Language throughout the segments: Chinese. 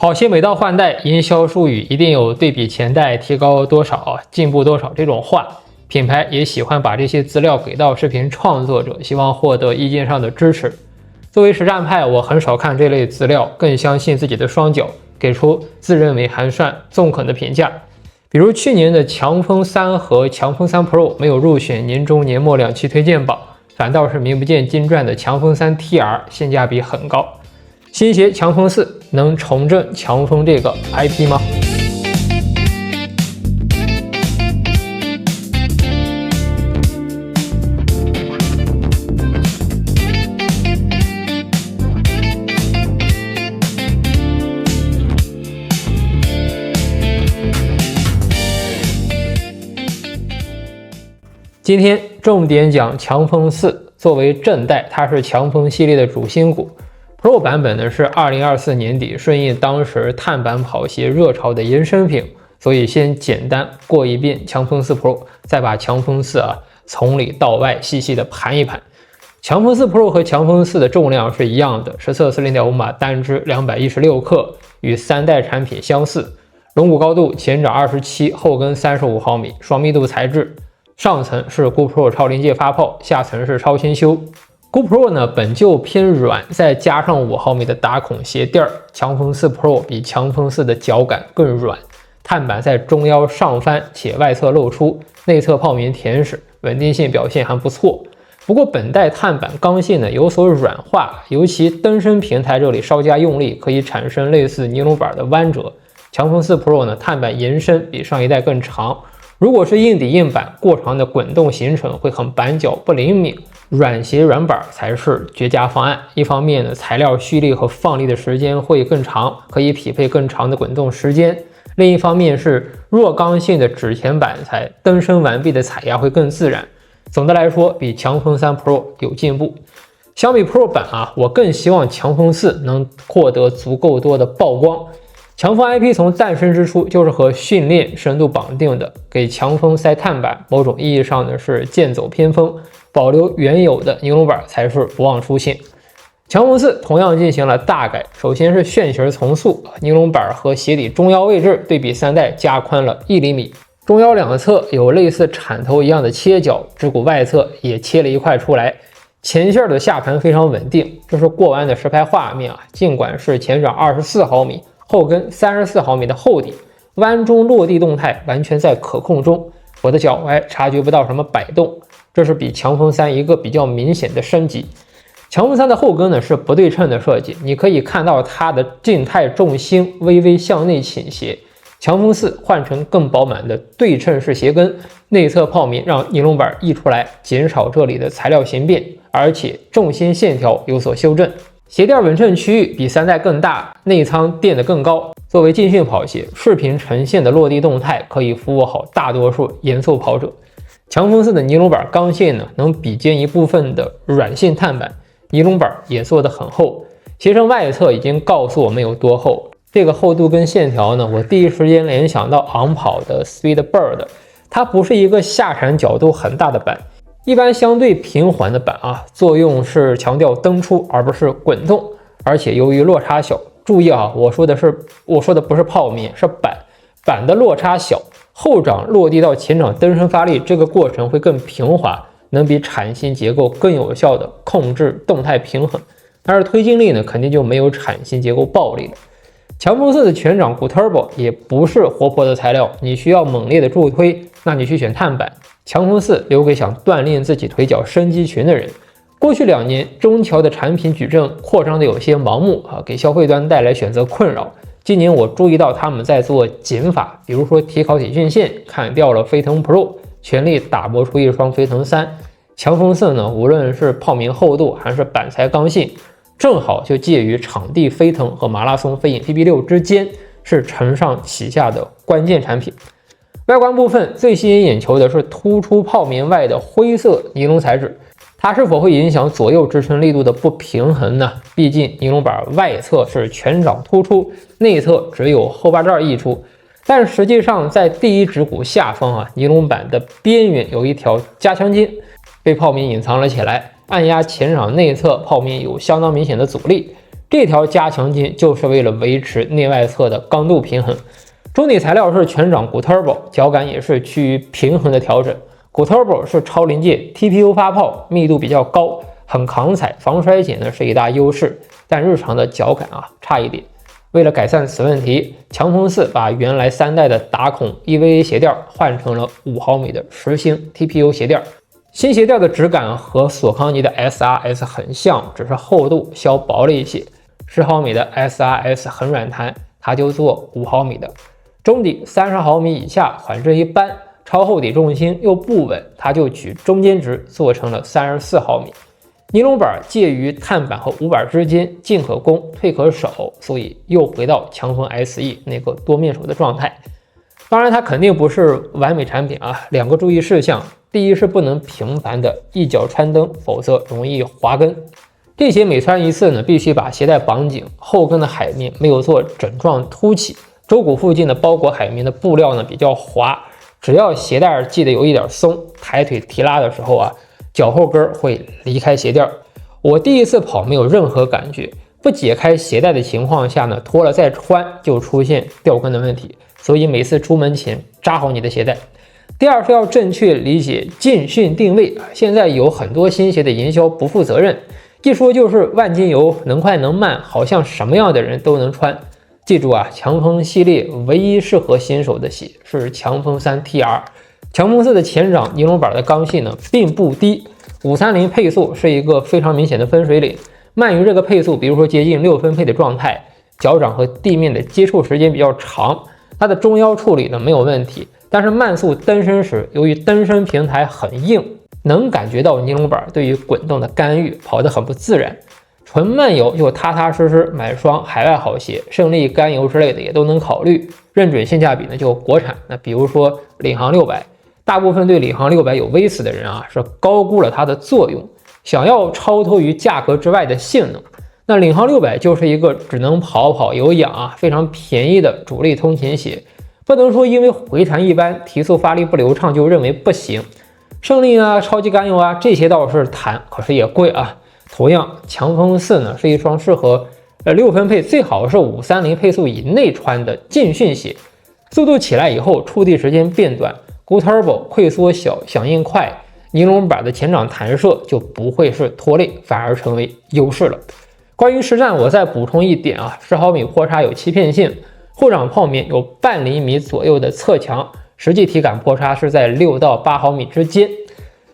好些每到换代，营销术语一定有对比前代提高多少、进步多少这种话。品牌也喜欢把这些资料给到视频创作者，希望获得意见上的支持。作为实战派，我很少看这类资料，更相信自己的双脚，给出自认为还算中肯的评价。比如去年的强风3和强风3 Pro 没有入选年中年末2期推荐榜，反倒是名不见经传的强风3 TR 性价比很高。新鞋强风4能重振强风这个 IP 吗？今天重点讲强风4，作为正代，它是强风系列的主心骨。Pro 版本呢是2024年底顺应当时碳板跑鞋热潮的延伸品，所以先简单过一遍强风4 Pro， 再把强风4从里到外细细的盘一盘。强风4 Pro 和强风4的重量是一样的，实测 40.5 码单支216克，与3代产品相似。龙骨高度前掌27，后跟35毫米，双密度材质。上层是 GoPro 超临界发泡，下层是超轻修。GoPro 呢本就偏软，再加上5毫米的打孔鞋垫，强风4 Pro 比强风4的脚感更软，碳板在中腰上翻且外侧露出，内侧泡棉甜实，稳定性表现还不错。不过本代碳板刚性呢有所软化，尤其登升平台这里稍加用力，可以产生类似尼龙板的弯折。强风4 Pro 呢碳板延伸比上一代更长，如果是硬底硬板，过长的滚动行程会很板脚不灵敏，软鞋软板才是绝佳方案。一方面呢，材料蓄力和放力的时间会更长，可以匹配更长的滚动时间；另一方面是弱刚性的指前板材，登升完毕的踩压会更自然。总的来说，比强风3 Pro 有进步。相比 Pro 版我更希望强风4能获得足够多的曝光。强风 IP 从诞生之初就是和训练深度绑定的，给强风塞碳板，某种意义上呢是剑走偏锋，保留原有的尼龙板才是不忘初心。强风4同样进行了大改，首先是楦型重塑，尼龙板和鞋底中腰位置对比3代加宽了1厘米，中腰两侧有类似铲头一样的切角，指骨外侧也切了一块出来。前线的下盘非常稳定，这是过弯的实拍画面尽管是前掌24毫米。后跟34毫米的厚底，弯中落地动态完全在可控中，我的脚踝察觉不到什么摆动，这是比强风3一个比较明显的升级。强风3的后跟呢是不对称的设计，你可以看到它的静态重心微微向内倾斜。强风4换成更饱满的对称式鞋跟，内侧泡棉让尼龙板溢出来，减少这里的材料形变，而且重心线条有所修正。鞋垫稳衬区域比3代更大，内舱垫得更高。作为竞训跑鞋，视频呈现的落地动态可以服务好大多数严肃跑者。强风4的尼龙板刚性呢，能比肩一部分的软性碳板，尼龙板也做得很厚。鞋身外侧已经告诉我们有多厚，这个厚度跟线条呢，我第一时间联想到昂跑的 Speedbird， 它不是一个下铲角度很大的板。一般相对平缓的板作用是强调蹬出而不是滚动，而且由于落差小，注意我说的不是泡面，是板的落差小，后掌落地到前掌蹬升发力这个过程会更平滑，能比铲型结构更有效的控制动态平衡，但是推进力呢肯定就没有铲型结构暴力了。强风4的全掌骨 Turbo 也不是活泼的材料，你需要猛烈的助推，那你去选碳板。强风4留给想锻炼自己腿脚伸肌群的人。过去2年，中条的产品矩阵扩张的有些盲目给消费端带来选择困扰。今年我注意到他们在做减法，比如说提高体训线，砍掉了飞腾 Pro， 全力打磨出一双飞腾3。强风4呢，无论是泡棉厚度还是板材刚性，正好就介于场地飞腾和马拉松飞影 PB6 之间，是承上启下的关键产品。外观部分最吸引眼球的是突出泡棉外的灰色尼龙材质，它是否会影响左右支撑力度的不平衡呢？毕竟尼龙板外侧是全掌突出，内侧只有后八罩溢出，但实际上在第一指骨下方尼龙板的边缘有一条加强筋，被泡棉隐藏了起来，按压前掌内侧泡棉有相当明显的阻力。这条加强筋就是为了维持内外侧的刚度平衡。中底材料是全掌骨 Turbo， 脚感也是趋于平衡的调整。骨 Turbo 是超临界 TPU 发泡，密度比较高，很抗踩，防摔紧呢是一大优势，但日常的脚感差一点。为了改善此问题，强风4把原来3代的打孔 EVA 鞋垫换成了5毫米的实心 TPU 鞋垫。新鞋垫的质感和索康尼的 SRS 很像，只是厚度稍薄了一些。10毫米的 SRS 很软弹，它就做5毫米的。中底30毫米以下缓震一般，超厚底重心又不稳，它就取中间值做成了34毫米。尼龙板介于碳板和无板之间，进可攻，退可守，所以又回到强风 SE 那个多面手的状态。当然，它肯定不是完美产品2个注意事项：第一是不能频繁的一脚穿蹬，否则容易滑跟。这鞋每穿一次呢，必须把鞋带绑紧，后跟的海绵没有做枕状凸起，周骨附近的包裹海绵的布料呢比较滑，只要鞋带记得有一点松，抬腿提拉的时候脚后跟会离开鞋垫。我第一次跑没有任何感觉，不解开鞋带的情况下呢，脱了再穿就出现掉跟的问题，所以每次出门前扎好你的鞋带。第二是要正确理解禁训定位，现在有很多新鞋的营销不负责任，一说就是万金油，能快能慢，好像什么样的人都能穿。记住强风系列唯一适合新手的鞋是强风3 TR。强风4的前掌尼龙板的刚性呢并不低，530配速是一个非常明显的分水岭。慢于这个配速，比如说接近6分配的状态，脚掌和地面的接触时间比较长，它的中腰处理呢没有问题。但是慢速蹬身时，由于蹬身平台很硬，能感觉到尼龙板对于滚动的干预，跑得很不自然。纯慢游就踏踏实实买双海外好鞋，胜利、甘油之类的也都能考虑。认准性价比呢就国产，那比如说领航600。大部分对领航600有微词的人是高估了它的作用，想要超脱于价格之外的性能。那领航600就是一个只能跑跑有氧非常便宜的主力通勤鞋，不能说因为回弹一般、提速发力不流畅就认为不行。胜利超级甘油这些倒是弹，可是也贵同样，强风4呢是一双适合6分配，最好是530配速以内穿的禁训鞋，速度起来以后触地时间变短。Good Turbo 溃缩小，响应快，尼龙板的前掌弹射就不会是拖累，反而成为优势了。关于实战，我再补充一点10毫米坡差有欺骗性，后掌泡面有半厘米左右的侧墙，实际体感坡差是在6到8毫米之间。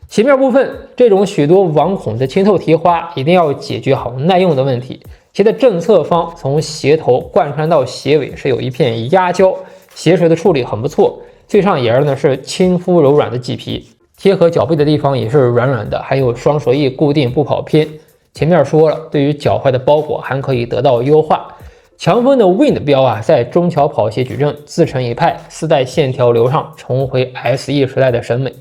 鞋面部分，这种许多网孔的清透提花一定要解决好耐用的问题。鞋的正侧方从鞋头贯穿到鞋尾是有一片压胶，鞋舌的处理很不错。最上沿呢是亲肤柔软的麂皮，贴合脚背的地方也是软软的，还有双手翼固定不跑偏。前面说了，对于脚踝的包裹还可以得到优化。强风的 Wind 标在中桥跑鞋矩阵自成一派，4代线条流畅，重回 SE 时代的审美。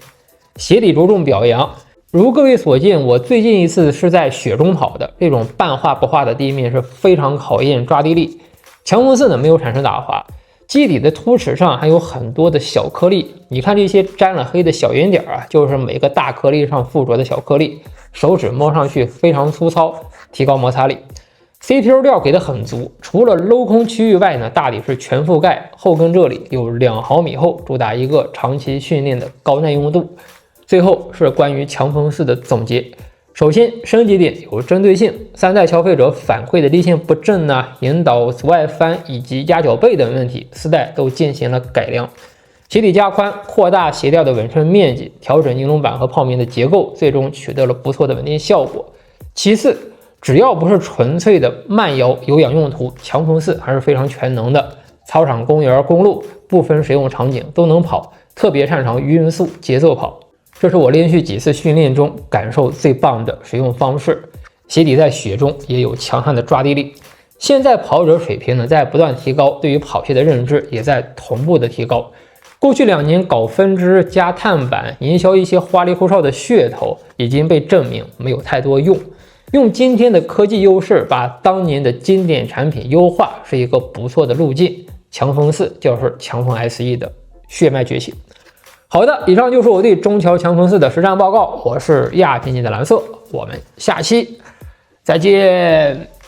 鞋底着重表扬，如各位所见，我最近一次是在雪中跑的，这种半滑不滑的地面是非常考验抓地力。强风4呢没有产生打滑。基底的凸齿上还有很多的小颗粒，你看这些沾了黑的小圆点就是每个大颗粒上附着的小颗粒，手指摸上去非常粗糙，提高摩擦力。CPU 料给的很足，除了镂空区域外呢，大底是全覆盖，后跟这里有2毫米厚，主打一个长期训练的高耐用度。最后是关于强风4的总结。首先，升级点有针对性，3代消费者反馈的力线不正引导阻碍翻以及压脚背等问题，4代都进行了改良。鞋底加宽，扩大鞋垫的稳身面积，调整尼龙板和泡面的结构，最终取得了不错的稳定效果。其次，只要不是纯粹的慢摇有氧用途，强风4还是非常全能的，操场、公园、公路不分使用场景都能跑，特别擅长匀速节奏跑。这是我连续几次训练中感受最棒的使用方式。鞋底在雪中也有强悍的抓地力。现在跑者水平呢在不断提高，对于跑鞋的认知也在同步的提高。过去2年搞分支加碳板，营销一些花里胡哨的噱头，已经被证明没有太多用。用今天的科技优势把当年的经典产品优化，是一个不错的路径。强风4就是强风 SE 的血脉崛起。好的，以上就是我对中桥强风4的实战报告。我是亚平静的蓝色，我们下期再见。